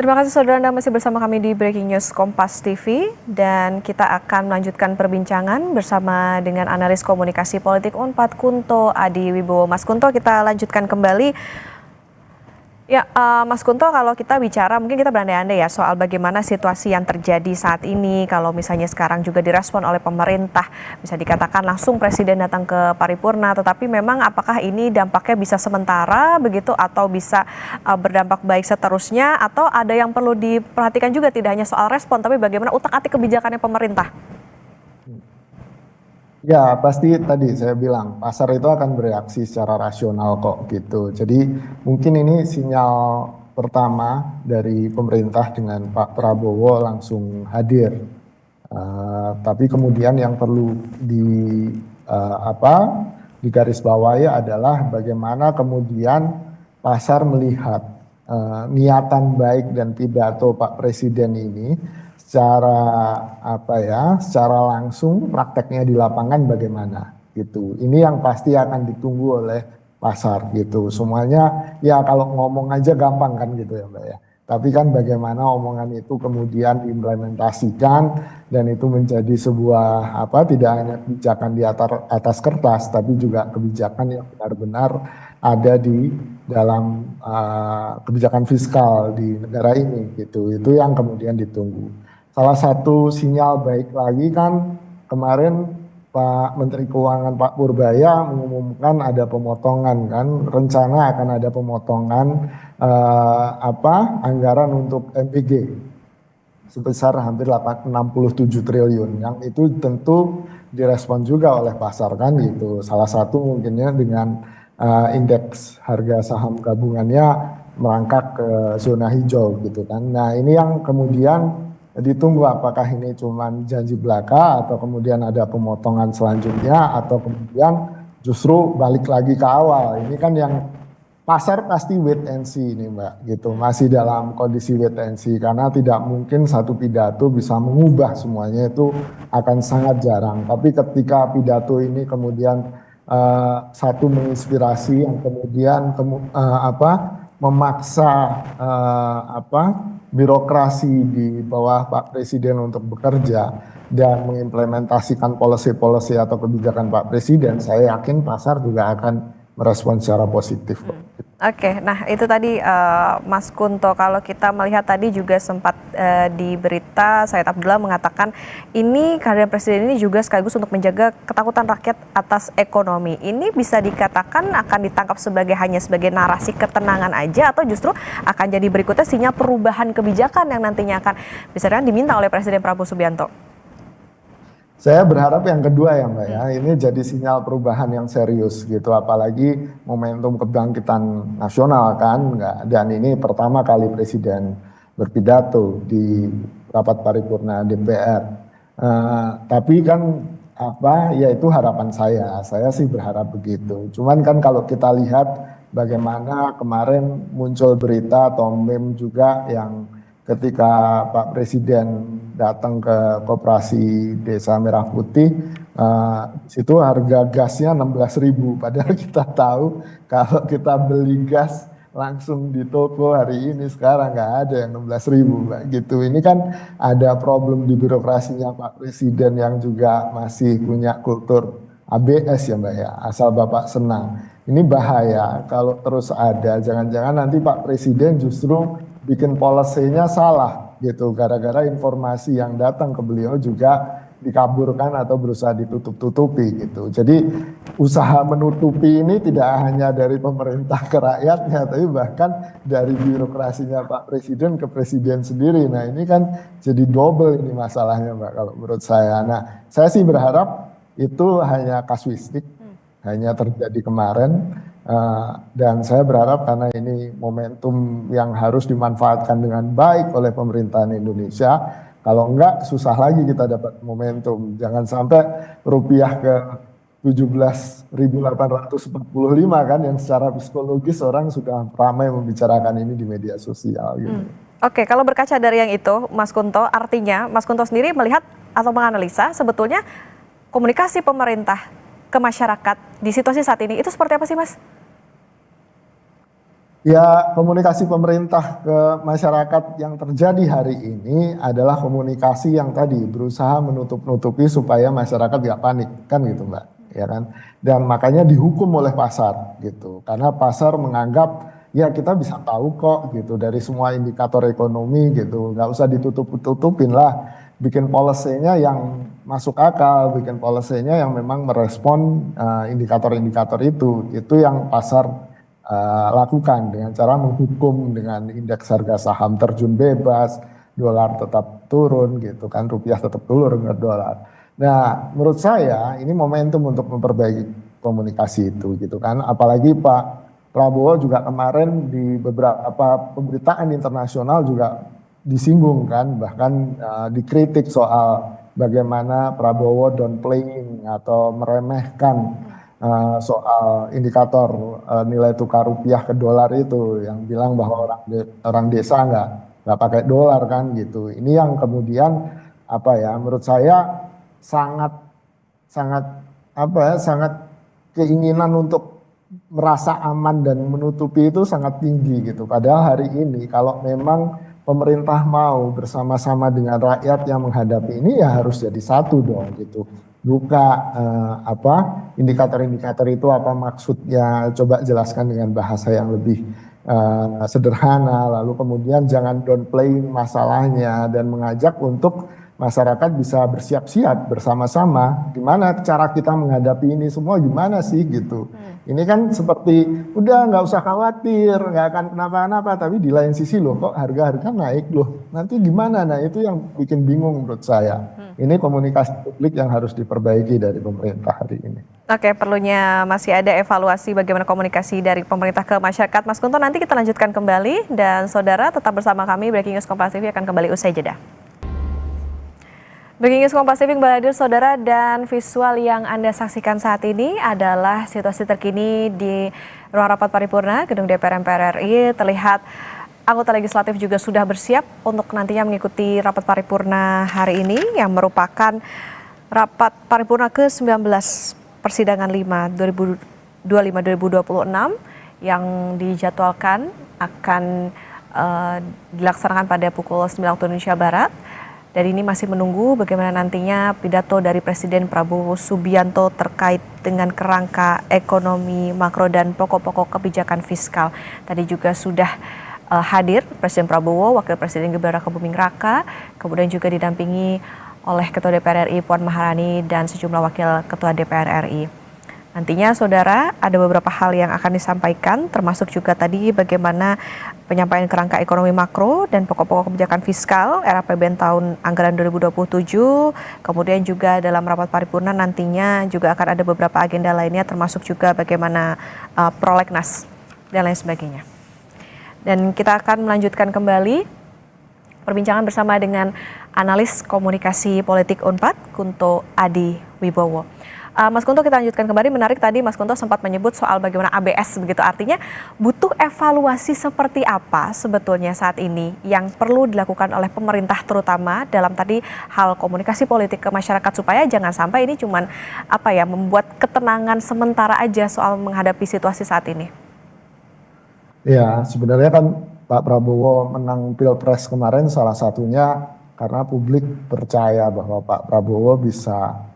Terima kasih saudara, Anda masih bersama kami di Breaking News Kompas TV dan kita akan melanjutkan perbincangan bersama dengan analis komunikasi politik Unpad Kunto Adi Wibowo. Mas Kunto, kita lanjutkan kembali. Ya, Mas Kunto, kalau kita bicara, mungkin kita berandai-andai ya soal bagaimana situasi yang terjadi saat ini. Kalau misalnya sekarang juga direspon oleh pemerintah, bisa dikatakan langsung Presiden datang ke paripurna. Tetapi memang apakah ini dampaknya bisa sementara begitu atau bisa berdampak baik seterusnya? Atau ada yang perlu diperhatikan juga, tidak hanya soal respon, tapi bagaimana utak-atik kebijakannya pemerintah? Ya, pasti tadi saya bilang pasar itu akan bereaksi secara rasional kok gitu. Jadi mungkin ini sinyal pertama dari pemerintah dengan Pak Prabowo langsung hadir. Tapi kemudian yang perlu digarisbawahi adalah bagaimana kemudian pasar melihat niatan baik dan pidato Pak Presiden ini secara langsung prakteknya di lapangan bagaimana gitu. Ini yang pasti akan ditunggu oleh pasar gitu. Semuanya ya kalau ngomong aja gampang kan gitu ya Mbak ya. Tapi kan bagaimana omongan itu kemudian diimplementasikan dan itu menjadi sebuah tidak hanya kebijakan di atas kertas tapi juga kebijakan yang benar-benar ada di dalam kebijakan fiskal di negara ini gitu. Itu yang kemudian ditunggu. Salah satu sinyal baik lagi kan kemarin Pak Menteri Keuangan Pak Purbaya mengumumkan ada pemotongan kan, rencana akan ada pemotongan anggaran untuk MPG sebesar hampir 67 triliun yang itu tentu direspon juga oleh pasar kan gitu. Salah satu mungkinnya dengan indeks harga saham gabungannya merangkak ke zona hijau gitu kan. Nah, ini yang kemudian ditunggu apakah ini cuma janji belaka atau kemudian ada pemotongan selanjutnya atau kemudian justru balik lagi ke awal. Ini kan yang pasar pasti wait and see ini Mbak gitu. Masih dalam kondisi wait and see karena tidak mungkin satu pidato bisa mengubah semuanya, itu akan sangat jarang. Tapi ketika pidato ini kemudian satu menginspirasi yang kemudian memaksa birokrasi di bawah Pak Presiden untuk bekerja dan mengimplementasikan policy-policy atau kebijakan Pak Presiden, saya yakin pasar juga akan merespon secara positif. Oke, nah itu tadi Mas Kunto, kalau kita melihat tadi juga sempat di berita Said Abdullah mengatakan ini kehadiran Presiden ini juga sekaligus untuk menjaga ketakutan rakyat atas ekonomi. Ini bisa dikatakan akan ditangkap hanya sebagai narasi ketenangan aja atau justru akan jadi berikutnya sinyal perubahan kebijakan yang nantinya akan bisa diminta oleh Presiden Prabowo Subianto? Saya berharap yang kedua ya Mbak ya, ini jadi sinyal perubahan yang serius gitu, apalagi momentum kebangkitan nasional kan, dan ini pertama kali Presiden berpidato di rapat paripurna DPR. Tapi kan ya itu harapan saya sih berharap begitu. Cuman kan kalau kita lihat bagaimana kemarin muncul berita atau meme juga yang ketika Pak Presiden datang ke Koperasi Desa Merah Putih, situ harga gasnya 16.000. Padahal kita tahu kalau kita beli gas langsung di toko hari ini sekarang nggak ada yang 16.000, Mbak. Gitu. Ini kan ada problem di birokrasinya Pak Presiden yang juga masih punya kultur ABS ya Mbak ya, asal Bapak senang. Ini bahaya kalau terus ada, jangan-jangan nanti Pak Presiden justru bikin policy-nya salah gitu, gara-gara informasi yang datang ke beliau juga dikaburkan atau berusaha ditutup-tutupi gitu. Jadi usaha menutupi ini tidak hanya dari pemerintah ke rakyatnya, tapi bahkan dari birokrasinya Pak Presiden ke Presiden sendiri. Nah ini kan jadi double ini masalahnya Mbak kalau menurut saya. Nah saya sih berharap itu hanya kasuistik, hanya terjadi kemarin. Dan saya berharap karena ini momentum yang harus dimanfaatkan dengan baik oleh pemerintahan Indonesia, kalau enggak susah lagi kita dapat momentum. Jangan sampai rupiah ke 17.845 kan, yang secara psikologis orang sudah ramai membicarakan ini di media sosial gitu. Oke, kalau berkaca dari yang itu Mas Kunto, artinya Mas Kunto sendiri melihat atau menganalisa sebetulnya komunikasi pemerintah ke masyarakat di situasi saat ini itu seperti apa sih Mas? Ya, komunikasi pemerintah ke masyarakat yang terjadi hari ini adalah komunikasi yang tadi berusaha menutup-nutupi supaya masyarakat nggak panik, kan gitu Mbak, ya kan? Dan makanya dihukum oleh pasar gitu, karena pasar menganggap ya kita bisa tahu kok gitu dari semua indikator ekonomi gitu, nggak usah ditutup-tutupin lah, bikin policy-nya yang masuk akal, bikin policy-nya yang memang merespon indikator-indikator itu yang pasar lakukan dengan cara menghukum dengan indeks harga saham terjun bebas, dolar tetap turun gitu kan, rupiah tetap turun ke dolar. Nah, menurut saya ini momentum untuk memperbaiki komunikasi itu gitu kan, apalagi Pak Prabowo juga kemarin di beberapa pemberitaan internasional juga disinggung kan, bahkan dikritik soal bagaimana Prabowo downplaying atau meremehkan soal indikator nilai tukar rupiah ke dolar itu yang bilang bahwa orang desa nggak pakai dolar kan gitu. Ini yang kemudian apa ya menurut saya sangat sangat apa ya sangat keinginan untuk merasa aman dan menutupi itu sangat tinggi gitu. Padahal hari ini kalau memang pemerintah mau bersama-sama dengan rakyat yang menghadapi ini ya harus jadi satu dong gitu. Buka apa indikator-indikator itu apa maksudnya, coba jelaskan dengan bahasa yang lebih sederhana, lalu kemudian jangan downplay masalahnya dan mengajak untuk masyarakat bisa bersiap-siap bersama-sama gimana cara kita menghadapi ini semua gimana sih gitu. Ini kan seperti udah nggak usah khawatir nggak akan kenapa-napa, tapi di lain sisi loh kok harga-harga naik loh nanti gimana, nah itu yang bikin bingung menurut saya. Ini komunikasi publik yang harus diperbaiki dari pemerintah hari ini. Oke, perlunya masih ada evaluasi bagaimana komunikasi dari pemerintah ke masyarakat. Mas Kunto, nanti kita lanjutkan kembali dan saudara tetap bersama kami. Breaking News Kompas TV akan kembali usai jeda. Breaking News Kompas TV kembali hadir saudara, dan visual yang Anda saksikan saat ini adalah situasi terkini di ruang rapat paripurna Gedung DPR MPR RI. Terlihat anggota legislatif juga sudah bersiap untuk nantinya mengikuti rapat paripurna hari ini yang merupakan rapat paripurna ke-19 persidangan 5 2025-2026 yang dijadwalkan akan dilaksanakan pada pukul 9 waktu Indonesia Barat. Dan ini masih menunggu bagaimana nantinya pidato dari Presiden Prabowo Subianto terkait dengan kerangka ekonomi makro dan pokok-pokok kebijakan fiskal. Tadi juga sudah hadir Presiden Prabowo, Wakil Presiden Gibran Rakabuming Raka, kemudian juga didampingi oleh Ketua DPR RI Puan Maharani dan sejumlah Wakil Ketua DPR RI. Nantinya saudara ada beberapa hal yang akan disampaikan, termasuk juga tadi bagaimana penyampaian kerangka ekonomi makro dan pokok-pokok kebijakan fiskal RAPBN tahun anggaran 2027. Kemudian juga dalam rapat paripurna nantinya juga akan ada beberapa agenda lainnya, termasuk juga bagaimana prolegnas dan lain sebagainya. Dan kita akan melanjutkan kembali perbincangan bersama dengan analis komunikasi politik UNPAD, Kunto Adi Wibowo. Mas Kunto, kita lanjutkan kembali. Menarik tadi Mas Kunto sempat menyebut soal bagaimana ABS begitu. Artinya butuh evaluasi seperti apa sebetulnya saat ini yang perlu dilakukan oleh pemerintah, terutama dalam tadi hal komunikasi politik ke masyarakat, supaya jangan sampai ini cuman membuat ketenangan sementara aja soal menghadapi situasi saat ini. Ya, sebenarnya kan Pak Prabowo menang Pilpres kemarin salah satunya karena publik percaya bahwa Pak Prabowo bisa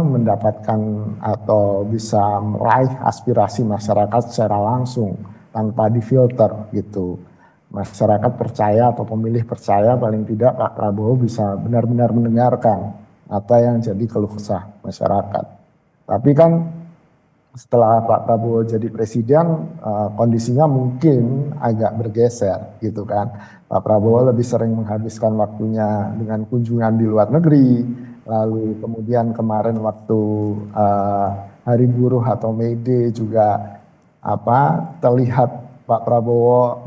mendapatkan atau bisa meraih aspirasi masyarakat secara langsung tanpa difilter gitu. Masyarakat percaya atau pemilih percaya paling tidak Pak Prabowo bisa benar-benar mendengarkan apa yang jadi keluh kesah masyarakat. Tapi kan setelah Pak Prabowo jadi presiden, kondisinya mungkin agak bergeser gitu kan. Pak Prabowo lebih sering menghabiskan waktunya dengan kunjungan di luar negeri, lalu kemudian kemarin waktu Hari Buruh atau May Day juga terlihat Pak Prabowo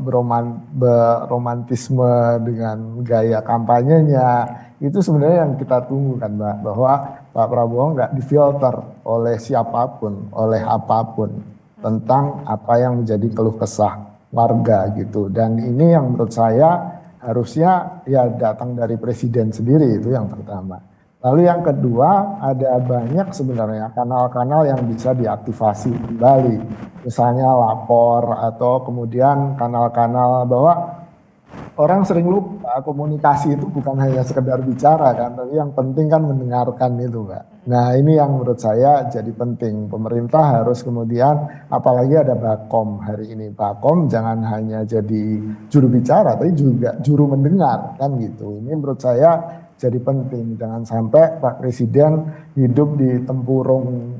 beromantisme dengan gaya kampanyenya. Itu sebenarnya yang kita tunggu kan Mbak, bahwa Pak Prabowo nggak difilter oleh siapapun, oleh apapun tentang apa yang menjadi keluh kesah warga gitu. Dan ini yang menurut saya harusnya ya datang dari presiden sendiri, itu yang pertama. Lalu yang kedua, ada banyak sebenarnya kanal-kanal yang bisa diaktifasi kembali. Misalnya lapor atau kemudian kanal-kanal bahwa orang sering lupa komunikasi itu bukan hanya sekedar bicara kan, tapi yang penting kan mendengarkan itu, Mbak. Nah, ini yang menurut saya jadi penting. Pemerintah harus kemudian, apalagi ada Bakom hari ini. Bakom jangan hanya jadi juru bicara, tapi juga juru mendengar kan gitu. Ini menurut saya jadi penting. Jangan sampai Pak Presiden hidup di tempurung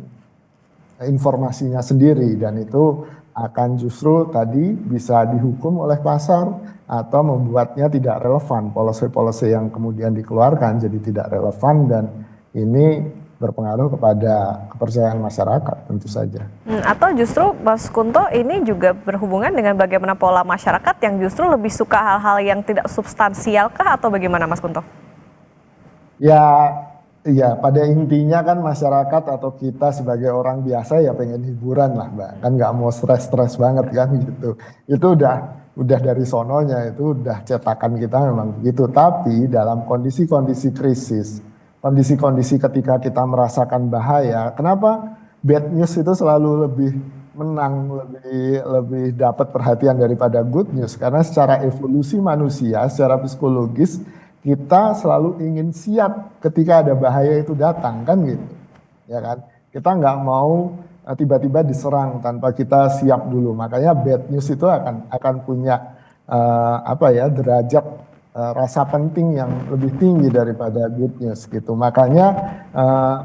informasinya sendiri dan itu akan justru tadi bisa dihukum oleh pasar atau membuatnya tidak relevan, policy-policy yang kemudian dikeluarkan jadi tidak relevan dan ini berpengaruh kepada kepercayaan masyarakat tentu saja. Atau justru Mas Kunto ini juga berhubungan dengan bagaimana pola masyarakat yang justru lebih suka hal-hal yang tidak substansial kah atau bagaimana Mas Kunto? Ya, pada intinya kan masyarakat atau kita sebagai orang biasa ya pengen hiburan lah, Mbak. Kan nggak mau stres-stres banget kan gitu. Itu udah dari sononya, itu udah cetakan kita memang begitu. Tapi dalam kondisi-kondisi krisis, kondisi-kondisi ketika kita merasakan bahaya, kenapa bad news itu selalu lebih menang, lebih dapat perhatian daripada good news? Karena secara evolusi manusia, secara psikologis, kita selalu ingin siap ketika ada bahaya itu datang kan gitu, ya kan? Kita nggak mau tiba-tiba diserang tanpa kita siap dulu. Makanya bad news itu akan punya derajat rasa penting yang lebih tinggi daripada good news gitu. Makanya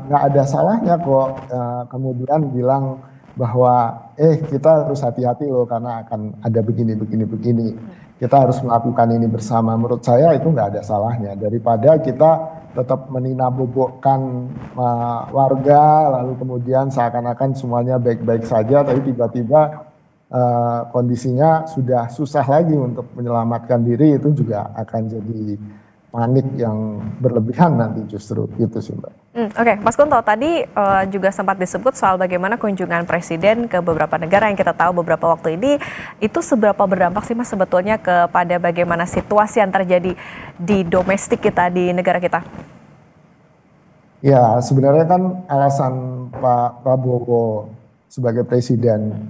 nggak ada salahnya kok kemudian bilang bahwa kita harus hati-hati loh karena akan ada begini. Kita harus melakukan ini bersama. Menurut saya itu nggak ada salahnya daripada kita tetap meninabobokkan warga lalu kemudian seakan-akan semuanya baik-baik saja tapi tiba-tiba kondisinya sudah susah lagi untuk menyelamatkan diri, itu juga akan jadi panik yang berlebihan nanti justru gitu sih, Mbak. Oke, Mas Kunto, tadi juga sempat disebut soal bagaimana kunjungan Presiden ke beberapa negara yang kita tahu beberapa waktu ini, itu seberapa berdampak sih Mas sebetulnya kepada bagaimana situasi yang terjadi di domestik kita, di negara kita? Ya, sebenarnya kan alasan Pak Prabowo sebagai presiden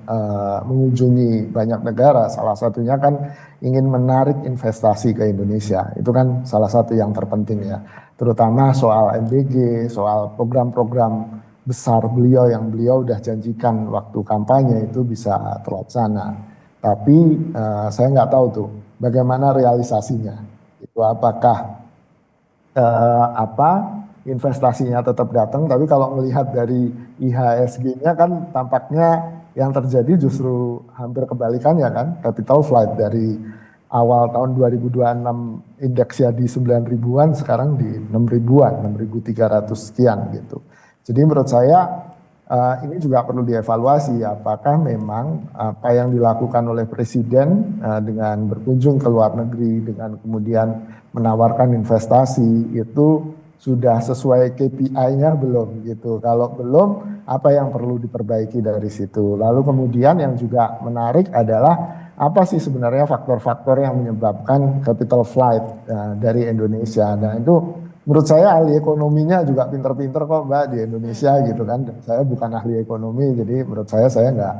mengunjungi banyak negara, salah satunya kan ingin menarik investasi ke Indonesia. Itu kan salah satu yang terpenting ya. Terutama soal MBG, soal program-program besar beliau yang beliau udah janjikan waktu kampanye itu bisa terlaksana. Tapi saya nggak tahu tuh bagaimana realisasinya. Itu apakah investasinya tetap datang, tapi kalau melihat dari IHSG-nya kan tampaknya yang terjadi justru hampir kebalikannya kan, capital flight dari awal tahun 2026 indeksnya di 9 ribuan, sekarang di 6 ribuan, 6.300 sekian gitu. Jadi menurut saya ini juga perlu dievaluasi apakah memang apa yang dilakukan oleh Presiden dengan berkunjung ke luar negeri, dengan kemudian menawarkan investasi itu sudah sesuai KPI-nya belum gitu. Kalau belum, apa yang perlu diperbaiki dari situ. Lalu kemudian yang juga menarik adalah apa sih sebenarnya faktor-faktor yang menyebabkan capital flight dari Indonesia. Nah itu menurut saya ahli ekonominya juga pinter-pinter kok Mbak di Indonesia gitu kan. Dan saya bukan ahli ekonomi, jadi menurut saya nggak,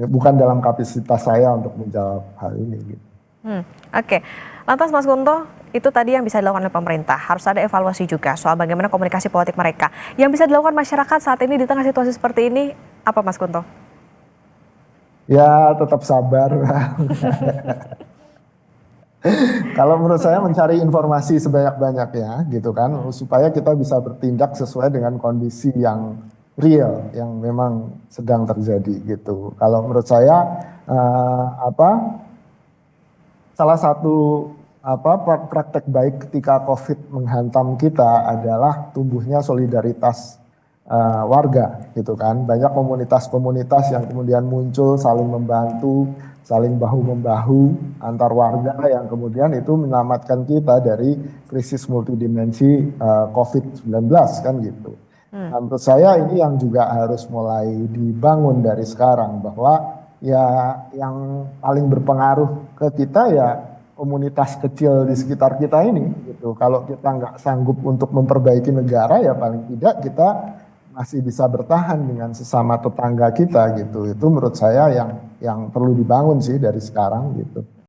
bukan dalam kapasitas saya untuk menjawab hal ini gitu. Oke. Lantas Mas Kunto, itu tadi yang bisa dilakukan oleh pemerintah. Harus ada evaluasi juga soal bagaimana komunikasi politik mereka. Yang bisa dilakukan masyarakat saat ini di tengah situasi seperti ini, apa Mas Kunto? Ya tetap sabar. Kalau menurut saya mencari informasi sebanyak-banyaknya gitu kan, supaya kita bisa bertindak sesuai dengan kondisi yang real, yang memang sedang terjadi gitu. Kalau menurut saya salah satu praktek baik ketika COVID menghantam kita adalah tumbuhnya solidaritas warga gitu kan. Banyak komunitas-komunitas yang kemudian muncul saling membantu, saling bahu-membahu antar warga yang kemudian itu menyelamatkan kita dari krisis multidimensi COVID-19 kan gitu. Nah, menurut saya ini yang juga harus mulai dibangun dari sekarang bahwa ya yang paling berpengaruh ke kita ya komunitas kecil di sekitar kita ini gitu. gitu. Kalau kita nggak sanggup untuk memperbaiki negara, ya paling tidak kita masih bisa bertahan dengan sesama tetangga kita gitu. Itu menurut saya yang perlu dibangun sih dari sekarang gitu.